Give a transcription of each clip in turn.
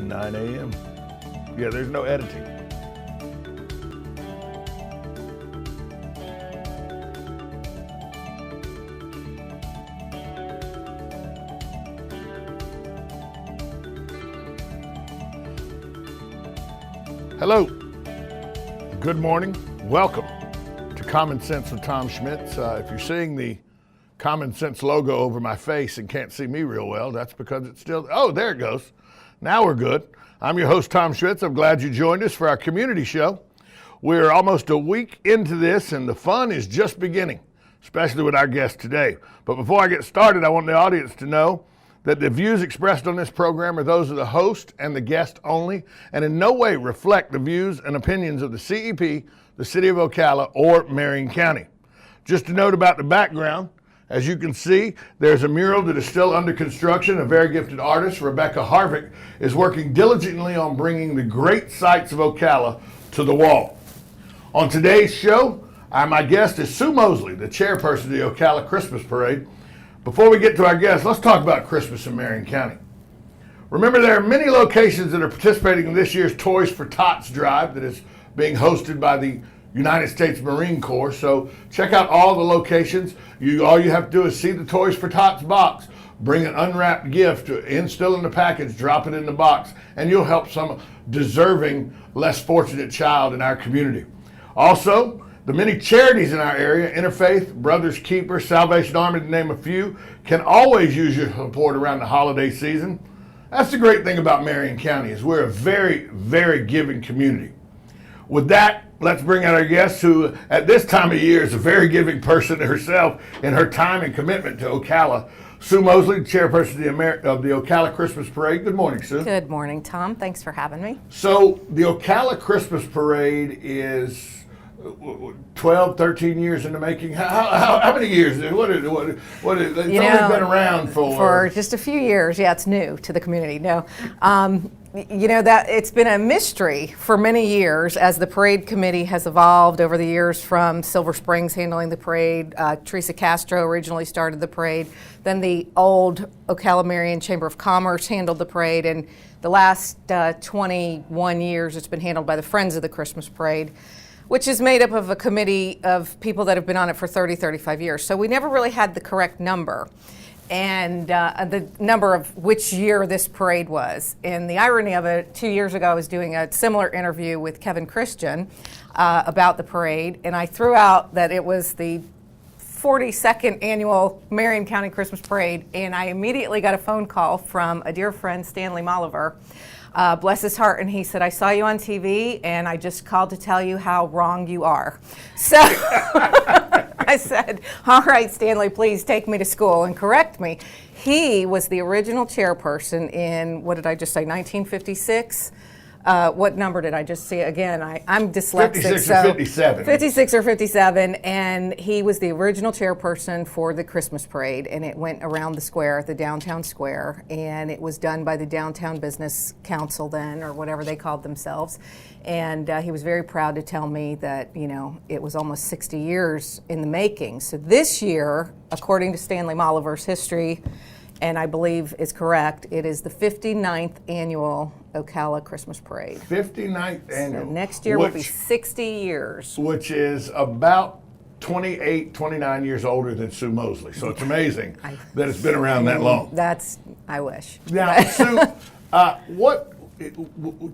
9 a.m. Yeah, there's no editing. Hello. Good morning. Welcome to Common Sense with Tom Schmitz. If you're seeing the Common Sense logo over my face and can't see me real well, that's because it's still, oh, there it goes. Now we're good. I'm your host, Tom Schmitz. I'm glad you joined us for our community show. We're almost a week into this and the fun is just beginning, especially with our guest today. But before I get started, I want the audience to know that the views expressed on this program are those of the host and the guest only, and in no way reflect the views and opinions of the CEP, the City of Ocala, or Marion County. Just a note about the background. As you can see, there's a mural that is still under construction. A very gifted artist, Rebecca Harvick, is working diligently on bringing the great sights of Ocala to the wall. On today's show, my guest is Sue Mosley, the chairperson of the Ocala Christmas Parade. Before we get to our guest, let's talk about Christmas in Marion County. Remember, there are many locations that are participating in this year's Toys for Tots drive that is being hosted by the United States Marine Corps. So check out all the locations. All you have to do is see the Toys for Tots box, bring an unwrapped gift, still in the package, drop it in the box, and you'll help some deserving, less fortunate child in our community. Also, the many charities in our area, Interfaith, Brothers Keeper, Salvation Army, to name a few, can always use your support around the holiday season. That's the great thing about Marion County, is we're a very, very giving community. With that, let's bring out our guest, who at this time of year is a very giving person herself in her time and commitment to Ocala. Sue Mosley, chairperson of the Ocala Christmas Parade. Good morning, Sue. Good morning, Tom. Thanks for having me. So the Ocala Christmas Parade is 12, 13 years in the making. How many years? What is it's only been around for just a few years. Yeah, it's new to the community. No, that it's been a mystery for many years as the parade committee has evolved over the years, from Silver Springs handling the parade. Teresa Castro originally started the parade. Then the old Ocala Marion Chamber of Commerce handled the parade, and the last 21 years it's been handled by the Friends of the Christmas Parade, which is made up of a committee of people that have been on it for 30, 35 years. So we never really had the correct number, and the number of which year this parade was. And the irony of it, 2 years ago I was doing a similar interview with Kevin Christian about the parade, and I threw out that it was the 42nd annual Marion County Christmas Parade, and I immediately got a phone call from a dear friend, Stanley Molliver. Bless his heart, and he said, I saw you on TV and I just called to tell you how wrong you are. So I said, all right, Stanley, please take me to school and correct me. He was the original chairperson in, what did I just say, 1956? What number did I just see? Again, I'm dyslexic. 56 or 57. 56 or 57, and he was the original chairperson for the Christmas parade, and it went around the square, the downtown square, and it was done by the Downtown Business Council then, or whatever they called themselves. And he was very proud to tell me that, it was almost 60 years in the making. So this year, according to Stanley Molliver's history, and I believe is correct, it is the 59th annual Ocala Christmas Parade. 59th annual. So next year will be 60 years. Which is about 28, 29 years older than Sue Mosley. So it's amazing that it's been around that long. I wish. Now, Sue,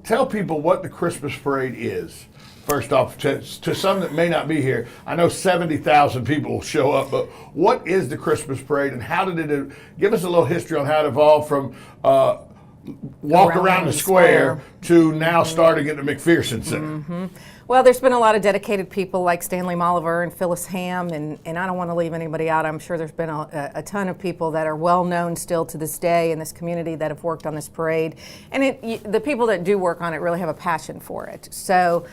tell people what the Christmas Parade is. First off, to some that may not be here, I know 70,000 people will show up, but what is the Christmas Parade, and how did it, give us a little history on how it evolved from walk around the square to now starting at the McPherson Center? Mm-hmm. Well, there's been a lot of dedicated people like Stanley Molliver and Phyllis Ham, and I don't want to leave anybody out. I'm sure there's been a ton of people that are well known still to this day in this community that have worked on this parade. And the people that do work on it really have a passion for it. So,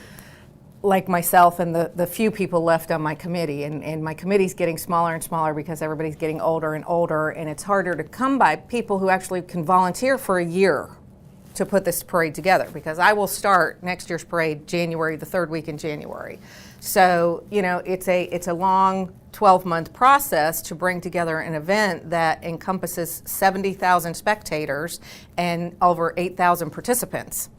like myself and the few people left on my committee, and my committee's getting smaller and smaller because everybody's getting older and older, and it's harder to come by people who actually can volunteer for a year to put this parade together, because I will start next year's parade January, the third week in January. So, it's a long 12-month process to bring together an event that encompasses 70,000 spectators and over 8,000 participants.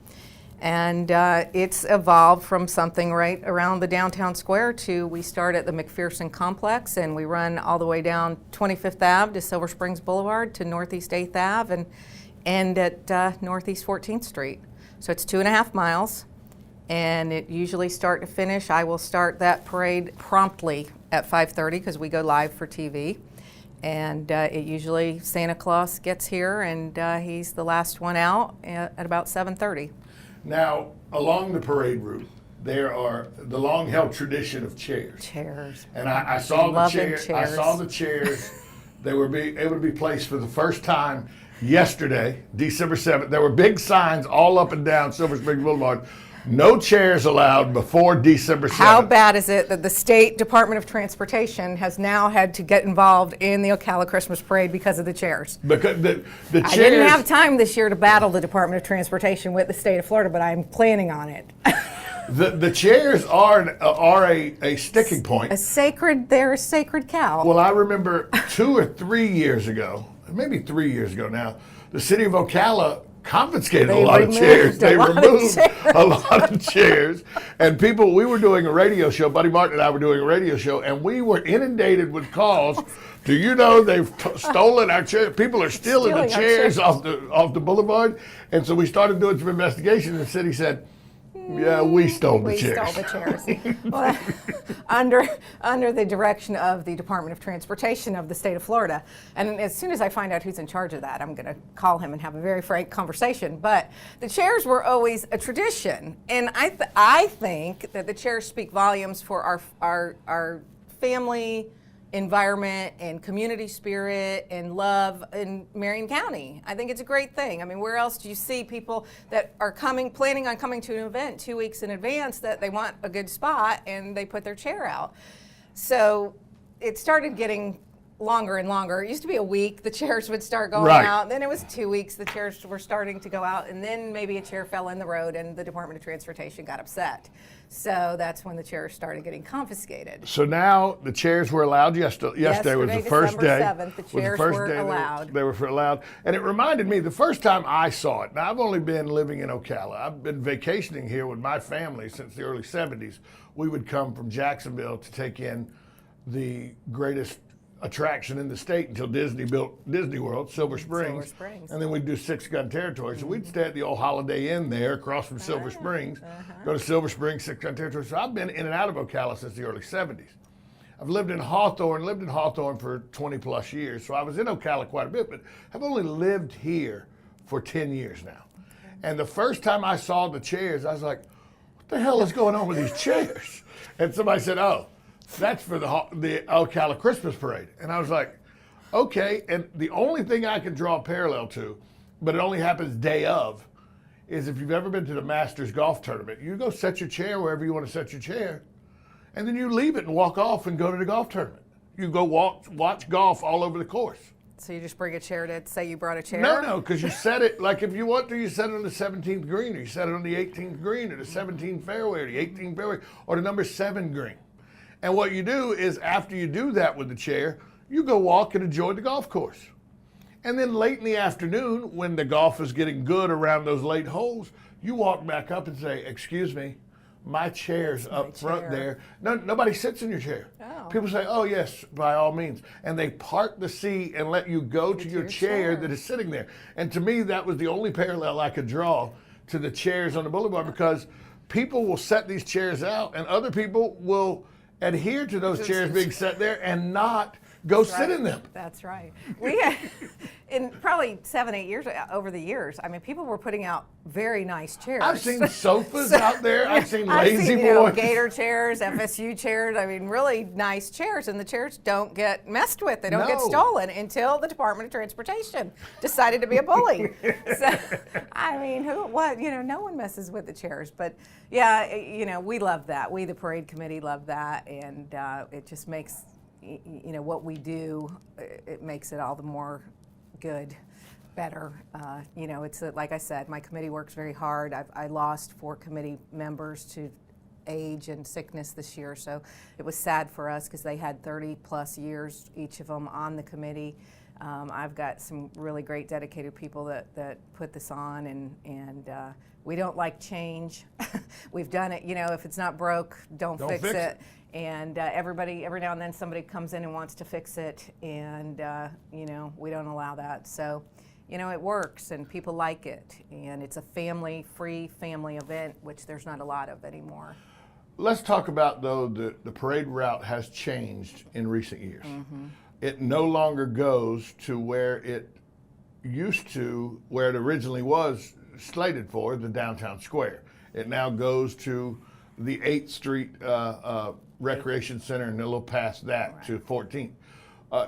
And it's evolved from something right around the downtown square to, we start at the McPherson Complex and we run all the way down 25th Ave to Silver Springs Boulevard to Northeast 8th Ave and end at Northeast 14th Street. So it's 2.5 miles, and it usually start to finish. I will start that parade promptly at 5:30 because we go live for TV. And it usually, Santa Claus gets here and he's the last one out at about 7:30. Now, along the parade route, there are the long-held tradition of chairs. Chairs. And I saw the chairs. I saw the chairs. They were able to be placed for the first time yesterday, December 7th. There were big signs all up and down Silver Springs Boulevard. No chairs allowed before December 7th. How bad is it that the State Department of Transportation has now had to get involved in the Ocala Christmas Parade because of the chairs? Because the chairs. I didn't have time this year to battle the Department of Transportation with the state of Florida, but I'm planning on it. The chairs are a sticking point. They're a sacred cow. Well, I remember 2 or 3 years ago, maybe 3 years ago now, the city of Ocala confiscated a lot of chairs. They removed a lot of chairs. And we were doing a radio show, Buddy Martin and I were doing a radio show, and we were inundated with calls. Do you know they've stolen our chairs? People are stealing the chairs off the boulevard. And so we started doing some investigation, and the city said, yeah, we stole the chairs. We stole the chairs. Well, under the direction of the Department of Transportation of the state of Florida. And as soon as I find out who's in charge of that, I'm going to call him and have a very frank conversation. But the chairs were always a tradition. And I think that the chairs speak volumes for our family environment and community spirit and love in Marion County. I think it's a great thing. I mean, where else do you see people that are planning on coming to an event 2 weeks in advance that they want a good spot and they put their chair out? So it started getting longer and longer. It used to be a week, the chairs would start going out. Then it was 2 weeks, the chairs were starting to go out. And then maybe a chair fell in the road and the Department of Transportation got upset. So that's when the chairs started getting confiscated. So now the chairs were allowed yesterday was the first day. December 7th, the chairs were allowed. They were allowed. And it reminded me, the first time I saw it, now I've only been living in Ocala. I've been vacationing here with my family since the early 70s. We would come from Jacksonville to take in the greatest attraction in the state until Disney built Disney World, Silver Springs. And then we'd do Six Gun Territory. So we'd stay at the old Holiday Inn there across from Silver Springs, go to Silver Springs, Six Gun Territory. So I've been in and out of Ocala since the early 70s. I've lived in Hawthorne for 20 plus years. So I was in Ocala quite a bit, but I've only lived here for 10 years now. And the first time I saw the chairs, I was like, what the hell is going on with these chairs? And somebody said, oh, that's for the Ocala Christmas Parade. And I was like, okay. And the only thing I can draw a parallel to, but it only happens day of, is if you've ever been to the Masters golf tournament, you go set your chair wherever you want to set your chair, and then you leave it and walk off and go to the golf tournament. You go watch golf all over the course. So you just bring a chair to say you brought a chair? No, because you set it, like if you want to, you set it on the 17th green, or you set it on the 18th green, or the 17th fairway, or the 18th fairway, or the number 7 green. And what you do is, after you do that with the chair, you go walk and enjoy the golf course. And then late in the afternoon, when the golf is getting good around those late holes, you walk back up and say, excuse me, my chair's up front there. No, nobody sits in your chair. Oh. People say, oh yes, by all means. And they park the seat and let you go to your chair that is sitting there. And to me, that was the only parallel I could draw to the chairs on the boulevard, because people will set these chairs out and other people will adhere to those chairs being set there and not go sit in them. That's right. We had, in probably 7-8 years over the years, I mean, people were putting out very nice chairs. I've seen sofas out there. I've seen lazy boys. Gator chairs, FSU chairs. I mean, really nice chairs, and the chairs don't get messed with. They don't get stolen until the Department of Transportation decided to be a bully. So, I mean, no one messes with the chairs. But yeah, we love that. We, the parade committee, love that, and it just makes what we do, it makes it all the more good, better. It's like I said, my committee works very hard. I lost 4 committee members to age and sickness this year. So it was sad for us because they had 30 plus years, each of them on the committee. I've got some really great dedicated people that put this on, and we don't like change. We've done it, if it's not broke, don't fix it. And every now and then somebody comes in and wants to fix it, and we don't allow that. So, it works and people like it, and it's a free family event, which there's not a lot of anymore. Let's talk about, though, the parade route has changed in recent years. Mm-hmm. It no longer goes to where it originally was slated for, the downtown square. It now goes to the 8th Street Recreation Center and a little past that to 14th.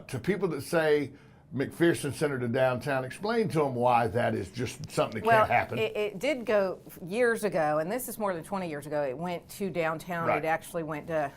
To people that say McPherson Center to downtown, explain to them why that is just something that can't happen. It did go years ago, and this is more than 20 years ago. It went to downtown. Right. It actually went to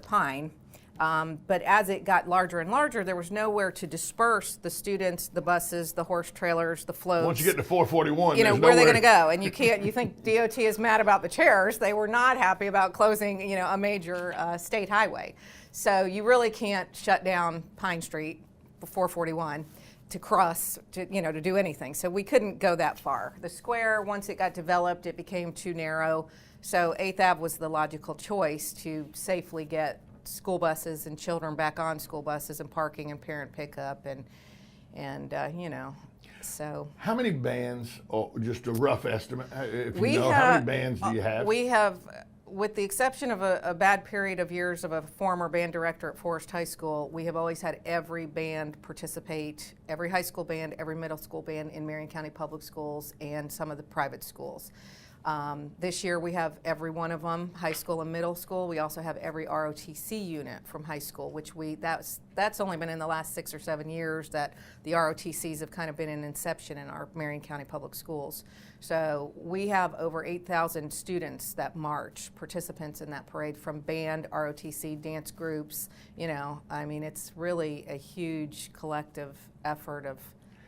Pine. But as it got larger and larger, there was nowhere to disperse the students, the buses, the horse trailers, the floats. Once you get to 441, where are they going to go? And you think DOT is mad about the chairs. They were not happy about closing, a major state highway. So you really can't shut down Pine Street for 441 to cross, to do anything. So we couldn't go that far. The square, once it got developed, it became too narrow. So 8th Ave was the logical choice to safely get school buses and children back on school buses and parking and parent pickup and so. How many bands, or just a rough estimate, if you know, how many bands do you have? We have, with the exception of a bad period of years of a former band director at Forest High School, we have always had every band participate, every high school band, every middle school band in Marion County Public Schools and some of the private schools. This year we have every one of them, high school and middle school. We also have every ROTC unit from high school, which that's only been in the last 6 or 7 years that the ROTCs have kind of been in inception in our Marion County Public Schools. So we have over 8,000 students that march, participants in that parade from band, ROTC, dance groups. It's really a huge collective effort of.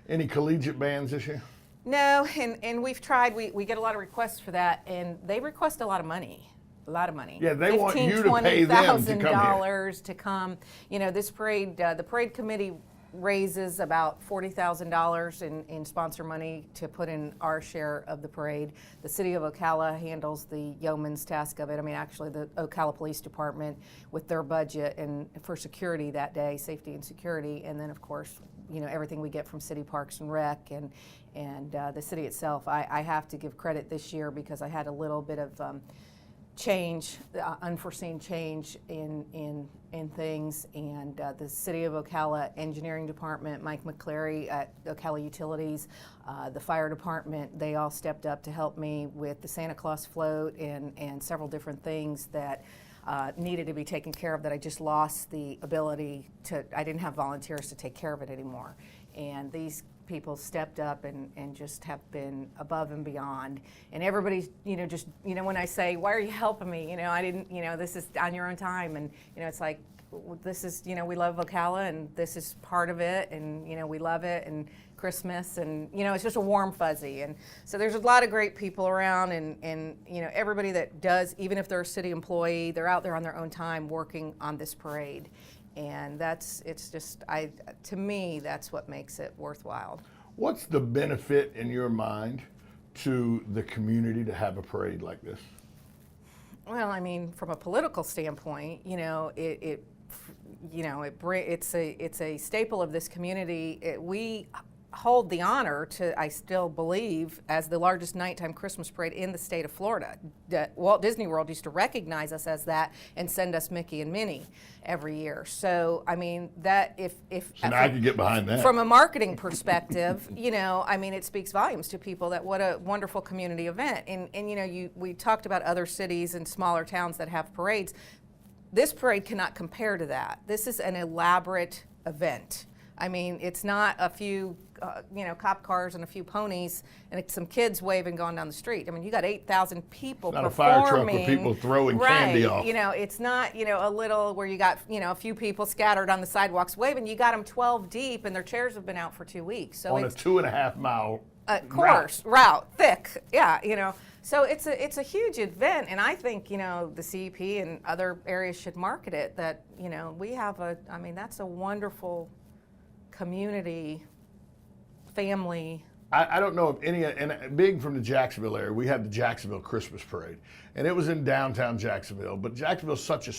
Any collegiate bands this year? No, and we've tried. We get a lot of requests for that, and they request a lot of money. A lot of money. Yeah, they want you to pay them to come here. To come. This parade, the parade committee raises about $40,000 in sponsor money to put in our share of the parade. The city of Ocala handles the yeoman's task of it. Actually, the Ocala Police Department with their budget and for security that day, safety and security, and then of course, everything we get from City Parks and Rec and the city itself. I have to give credit this year because I had a little bit of change, unforeseen change in things, and the City of Ocala Engineering Department, Mike McCleary at Ocala Utilities, the fire department, they all stepped up to help me with the Santa Claus float and several different things that needed to be taken care of that I just lost the ability to. I didn't have volunteers to take care of it anymore, and these people stepped up and just have been above and beyond. And everybody's, when I say, why are you helping me? I didn't, this is on your own time. And, it's like, this is, we love Ocala and this is part of it. And, we love it and Christmas and, it's just a warm fuzzy. And so there's a lot of great people around and everybody that does, even if they're a city employee, they're out there on their own time working on this parade. And to me, that's what makes it worthwhile. What's the benefit in your mind to the community to have a parade like this? Well, from a political standpoint, it's a staple of this community. We hold the honor to, I still believe, as the largest nighttime Christmas parade in the state of Florida. Walt Disney World used to recognize us as that and send us Mickey and Minnie every year. So, that if so now I can get behind that. From a marketing perspective, it speaks volumes to people that what a wonderful community event. And we talked about other cities and smaller towns that have parades. This parade cannot compare to that. This is an elaborate event. It's not a few, cop cars and a few ponies and it's some kids waving going down the street. You got 8,000 people performing. It's not a fire truck with people throwing candy off. It's not, a little where you got, a few people scattered on the sidewalks waving. You got them 12 deep and their chairs have been out for 2 weeks. So on a 2.5 mile course, route, thick, yeah, So it's a huge event, and I think, the CEP and other areas should market it that, we have that's a wonderful community, family. I don't know of any, and being from the Jacksonville area, we had the Jacksonville Christmas Parade, and it was in downtown Jacksonville, but Jacksonville's such a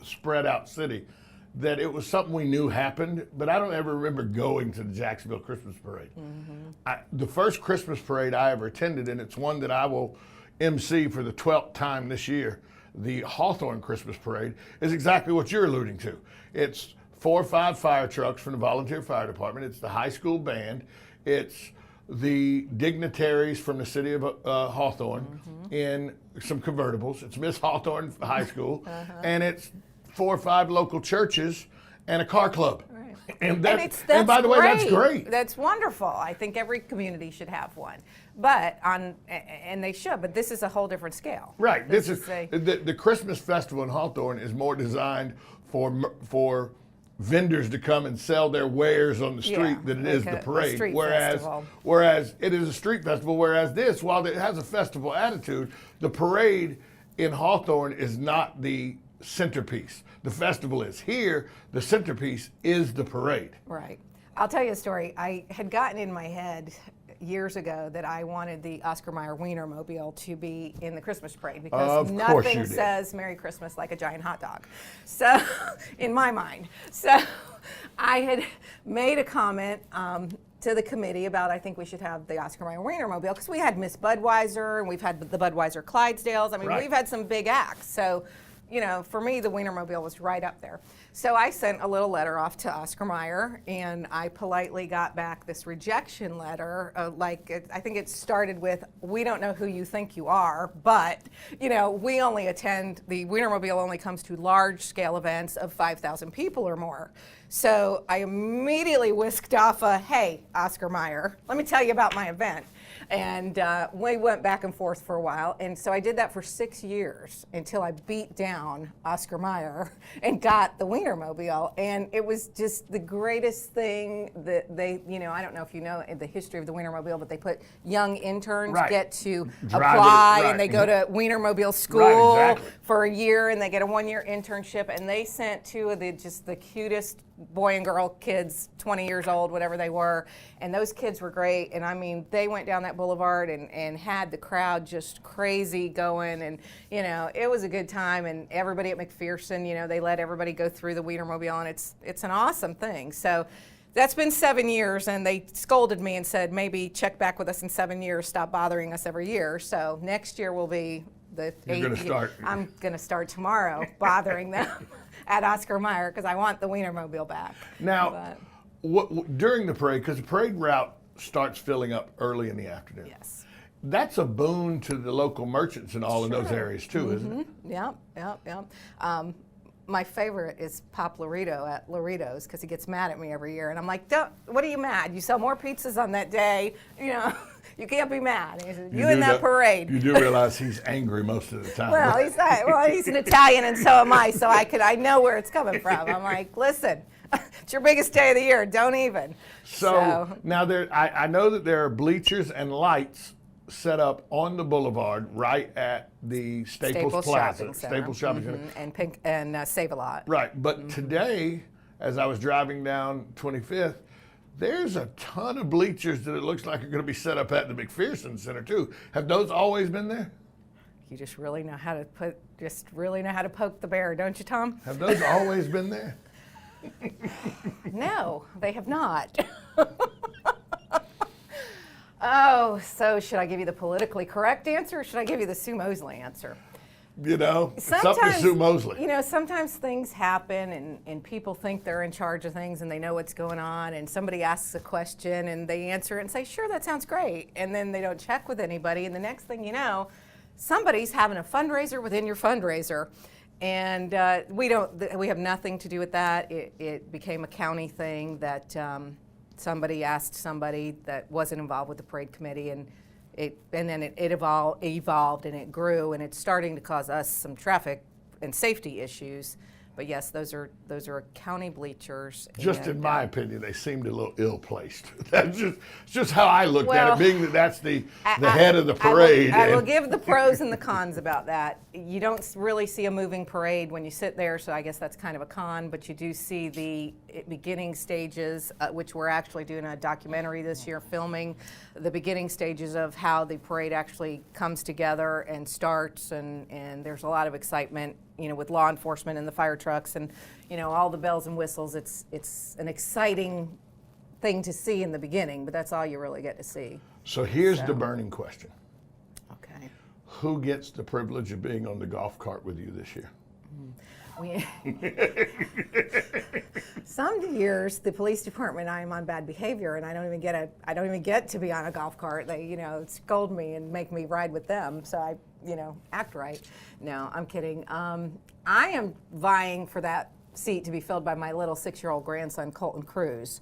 spread out city that it was something we knew happened, but I don't ever remember going to the Jacksonville Christmas Parade. The first Christmas parade I ever attended, and it's one that I will MC for the 12th time this year, the Hawthorne Christmas Parade, is exactly what you're alluding to. It's 4 or 5 fire trucks from the volunteer fire department. It's the high school band. It's the dignitaries from the city of Hawthorne in some convertibles. It's Miss Hawthorne High School, and it's 4 or 5 local churches and a car club. Right. And that's by the way, that's great. great. That's wonderful. I think every community should have one, and they should. But this is a whole different scale. Right. This is the Christmas festival in Hawthorne is more designed for vendors to come and sell their wares on the street than it is the parade. Whereas it is a street festival. Whereas this, while it has a festival attitude, the parade in Hawthorne is not the centerpiece. The festival is here. The centerpiece is the parade. Right. I'll tell you a story. I had gotten in my head years ago that I wanted the Oscar Mayer Wienermobile to be in the Christmas parade because nothing says Merry Christmas like a giant hot dog. So, in my mind. So, I had made a comment to the committee about I think we should have the Oscar Mayer Wienermobile because we had Miss Budweiser and we've had the Budweiser Clydesdales. I mean, we've had some big acts. So, for me, the Wienermobile was right up there. So I sent a little letter off to Oscar Mayer, and I politely got back this rejection letter. I think it started with, "We don't know who you think you are, but, we only attend, the Wienermobile only comes to large-scale events of 5,000 people or more." So I immediately whisked off "Hey, Oscar Mayer, let me tell you about my event." And we went back and forth for a while. And so I did that for 6 years until I beat down Oscar Mayer and got the Wienermobile. And it was just the greatest thing that they, I don't know if you know the history of the Wienermobile, but they put young interns get to apply and they go to Wienermobile school for a year and they get a 1-year internship. And they sent 2 of the cutest boy and girl kids, 20 years old, whatever they were. And those kids were great. And I mean, they went down that boulevard and had the crowd just crazy going. And, it was a good time. And everybody at McPherson, they let everybody go through the Wienermobile. And it's an awesome thing. So that's been 7 years. And they scolded me and said, maybe check back with us in 7 years. Stop bothering us every year. So next year will be the 8th year. I'm going to start tomorrow bothering them at Oscar Mayer because I want the Wienermobile back. Now, during the parade, because the parade route starts filling up early in the afternoon. Yes. That's a boon to the local merchants and all in those areas too, isn't it? Yep. My favorite is Pop Laredo at Laredo's because he gets mad at me every year. And I'm like, what are you mad? You sell more pizzas on that day. You can't be mad. He said, you in that parade. You do realize he's angry most of the time. Well, he's an Italian and so am I, so I know where it's coming from. I'm like, listen, it's your biggest day of the year. Don't even. So now I know that there are bleachers and lights set up on the boulevard right at the Staples Plaza, Staples Shopping Center, and Save-A-Lot. Right, but today, as I was driving down 25th, there's a ton of bleachers that it looks like are going to be set up at the McPherson Center too. Have those always been there? You just really know how to poke the bear, don't you, Tom? Have those always been there? No, they have not. Oh, so should I give you the politically correct answer or should I give you the Sue Mosley answer? It's up to Sue Mosley. Sometimes things happen and people think they're in charge of things and they know what's going on and somebody asks a question and they answer it and say, sure, that sounds great. And then they don't check with anybody and the next thing you know, somebody's having a fundraiser within your fundraiser. And we have nothing to do with that. It became a county thing that somebody asked somebody that wasn't involved with the parade committee, and then it evolved and it grew, and it's starting to cause us some traffic and safety issues. But yes, those are county bleachers. Just in my opinion, they seemed a little ill-placed. That's just how I looked at it, being that that's the head of the parade. I will give the pros and the cons about that. You don't really see a moving parade when you sit there, so I guess that's kind of a con, but you do see the beginning stages, which we're actually doing a documentary this year, filming the beginning stages of how the parade actually comes together and starts, and there's a lot of excitement, with law enforcement and the fire trucks and, all the bells and whistles. It's an exciting thing to see in the beginning, but that's all you really get to see. So here's the burning question. Okay. Who gets the privilege of being on the golf cart with you this year? Some years the police department, I am on bad behavior, and I don't even get to be on a golf cart. They scold me and make me ride with them, so I act right. No, I'm kidding. I am vying for that seat to be filled by my little 6-year-old grandson, Colton Cruz.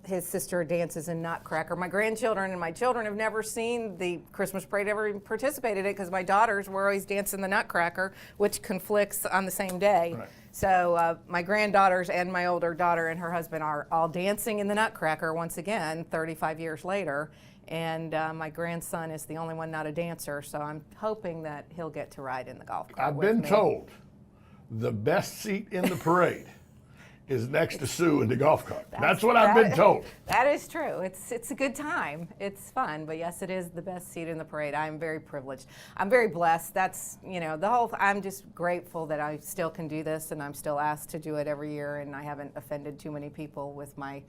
His sister dances in Nutcracker. My grandchildren and my children have never seen the Christmas parade, ever even participated in it, because my daughters were always dancing the Nutcracker, which conflicts on the same day. Right. So my granddaughters and my older daughter and her husband are all dancing in the Nutcracker once again, 35 years later. And my grandson is the only one not a dancer, so I'm hoping that he'll get to ride in the golf cart. I've been told the best seat in the parade is next to Sue in the golf cart. That's what I've been told. That is true. It's a good time. It's fun, but yes, it is the best seat in the parade. I'm very privileged. I'm very blessed. That's, I'm just grateful that I still can do this, and I'm still asked to do it every year, and I haven't offended too many people with my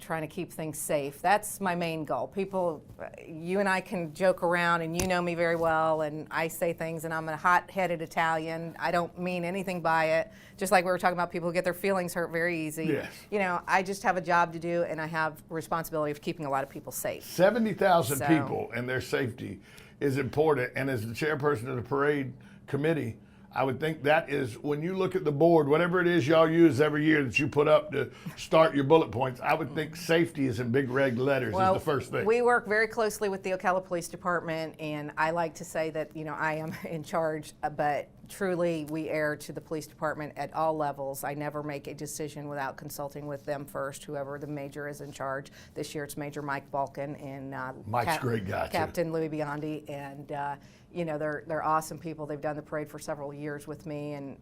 trying to keep things safe. That's my main goal. People, you and I can joke around, and you know me very well, and I say things, and I'm a hot-headed Italian. I don't mean anything by it. Just like we were talking about, people who get their feelings hurt very easy. Yes. I just have a job to do, and I have responsibility of keeping a lot of people safe. 70,000 people and their safety is important, and as the chairperson of the parade committee, I would think that is, when you look at the board, whatever it is y'all use every year that you put up to start your bullet points, I would think safety is in big red letters is the first thing. We work very closely with the Ocala Police Department, and I like to say that, I am in charge, but truly we err to the police department at all levels. I never make a decision without consulting with them first, whoever the major is in charge. This year it's Major Mike Balkin and Mike's a great guy, Captain Louis Biondi, and they're awesome people. They've done the parade for several years with me, and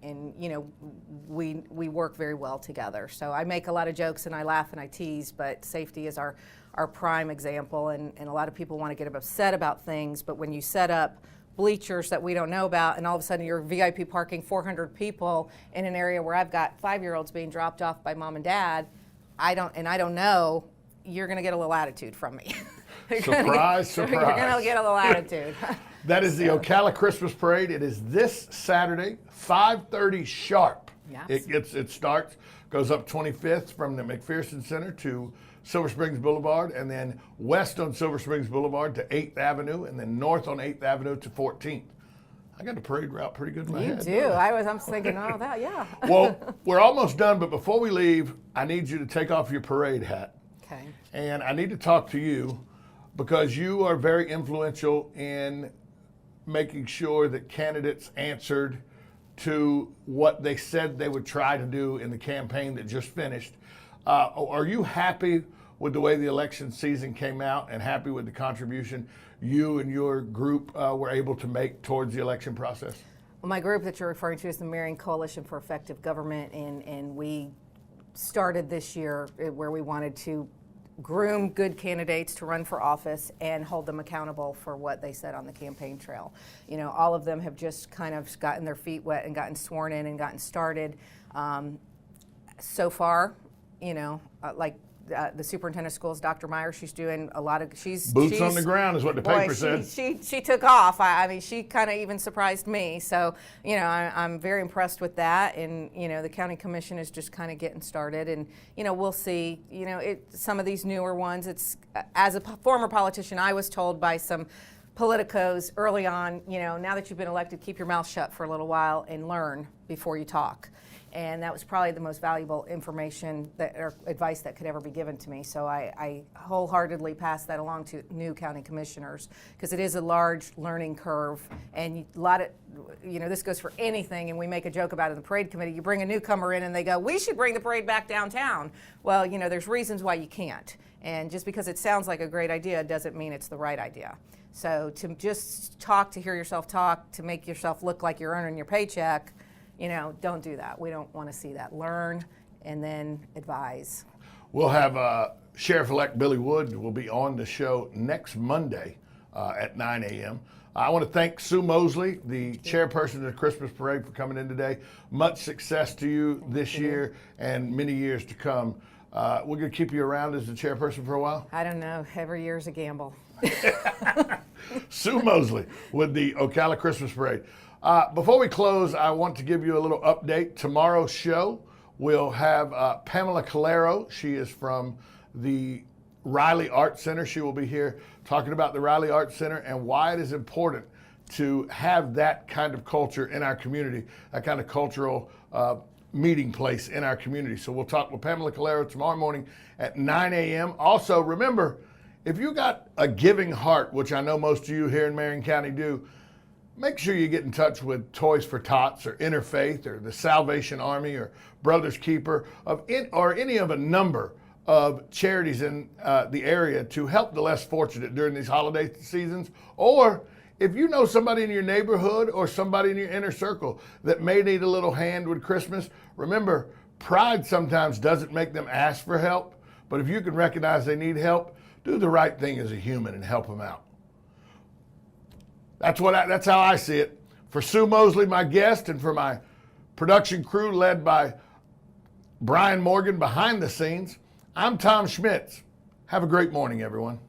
we work very well together. So I make a lot of jokes and I laugh and I tease, but safety is our prime example, and a lot of people want to get upset about things, but when you set up bleachers that we don't know about, and all of a sudden you're VIP parking 400 people in an area where I've got 5-year-olds being dropped off by mom and dad, I don't know, you're going to get a little attitude from me. Surprise. You're going to get a little attitude. That is the Ocala Christmas Parade. It is this Saturday, 5:30 sharp. Yes. It starts, goes up 25th from the McPherson Center to Silver Springs Boulevard, and then west on Silver Springs Boulevard to 8th Avenue, and then north on 8th Avenue to 14th. I got the parade route pretty good in my head. You do. I'm thinking, oh, that, yeah. Well, we're almost done, but before we leave, I need you to take off your parade hat. Okay. And I need to talk to you because you are very influential in making sure that candidates answered to what they said they would try to do in the campaign that just finished. Are you happy with the way the election season came out and happy with the contribution you and your group were able to make towards the election process? Well, my group that you're referring to is the Marion Coalition for Effective Government, and we started this year where we wanted to groom good candidates to run for office and hold them accountable for what they said on the campaign trail. All of them have just kind of gotten their feet wet and gotten sworn in and gotten started. So far, like the superintendent of schools, Dr. Meyer, she's doing a lot of, Boots on the ground is what the paper said. She took off. I mean, she kind of even surprised me. So, I'm very impressed with that. And, the county commission is just kind of getting started. And, we'll see, some of these newer ones, as a former politician, I was told by some politicos early on, now that you've been elected, keep your mouth shut for a little while and learn before you talk. And that was probably the most valuable information or advice that could ever be given to me. So I wholeheartedly pass that along to new county commissioners, because it is a large learning curve, and a lot of, this goes for anything, and we make a joke about it in the parade committee. You bring a newcomer in and they go, we should bring the parade back downtown. Well, there's reasons why you can't. And just because it sounds like a great idea doesn't mean it's the right idea. So to just talk, to hear yourself talk, to make yourself look like you're earning your paycheck, don't do that. We don't want to see that. Learn and then advise. We'll have Sheriff-elect Billy Wood will be on the show next Monday at 9 a.m. I want to thank Sue Mosley, the chairperson of the Christmas Parade, for coming in today. Much success to you this year and many years to come. We're going to keep you around as the chairperson for a while? I don't know. Every year's a gamble. Sue Mosley with the Ocala Christmas Parade. Before we close, I want to give you a little update. Tomorrow's show, we'll have Pamela Calero. She is from the Riley Art Center. She will be here talking about the Riley Art Center and why it is important to have that kind of culture in our community, that kind of cultural meeting place in our community. So we'll talk with Pamela Calero tomorrow morning at 9 a.m. Also, remember, if you got a giving heart, which I know most of you here in Marion County do, make sure you get in touch with Toys for Tots or Interfaith or the Salvation Army or Brothers Keeper or any of a number of charities in the area to help the less fortunate during these holiday seasons. Or if you know somebody in your neighborhood or somebody in your inner circle that may need a little hand with Christmas, remember, pride sometimes doesn't make them ask for help, but if you can recognize they need help, do the right thing as a human and help them out. That's how I see it. For Sue Mosley, my guest, and for my production crew led by Brian Morgan behind the scenes, I'm Tom Schmitz. Have a great morning, everyone.